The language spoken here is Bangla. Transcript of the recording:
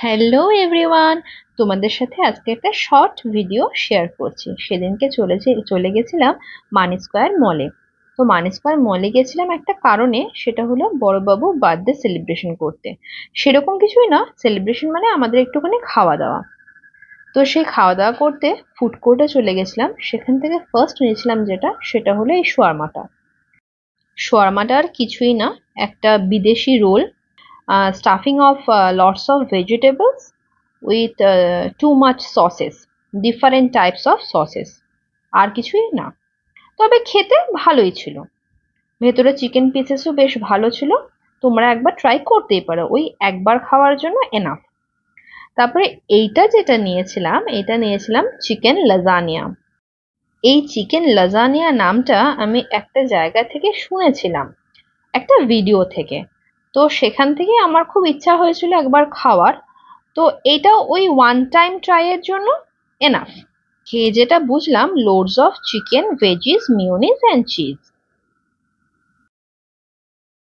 হ্যালো এভরিওয়ান, তোমাদের সাথে আজকে একটা শর্ট ভিডিও শেয়ার করছি। সেদিনকে চলে গেছিলাম মানি স্কোয়ার মলে। তো মানি স্কোয়ার মলে গেছিলাম একটা কারণে, সেটা হলো বড়বাবু বার্থডে সেলিব্রেশন করতে। সেরকম কিছুই না, সেলিব্রেশন মানে আমাদের একটুখানি খাওয়া দাওয়া। তো সেই খাওয়া দাওয়া করতে ফুড কোর্টে চলে গেছিলাম। সেখান থেকে ফার্স্ট নিয়েছিলাম সেটা হলো এই শোয়ারমাটা। শোয়ারমাটা আর কিছুই না, একটা বিদেশি role, stuffing of lots of vegetables with too much sauces, different types of sauces, আর কিছুই না। তবে খেতে ভালোই ছিল, ভেতরে চিকেন পিসেসও বেশ ভালো ছিল। তোমরা একবার ট্রাই করতেই পারো, ওই একবার খাওয়ার জন্য এনাফ। তারপরে এটা নিয়েছিলাম চিকেন লাজানিয়া। এই চিকেন লাজানিয়া নামটা আমি একটা জায়গা থেকে শুনেছিলাম, একটা ভিডিও থেকে। তো সেখান থেকে আমার খুব ইচ্ছা হয়েছিল একবার খাওয়ার। তো এটা ওই ওয়ান টাইম ট্রাই এর জন্য এনাফ। খেয়ে যেটা বুঝলাম, loads of chicken, veggies, mayonnaise and cheese.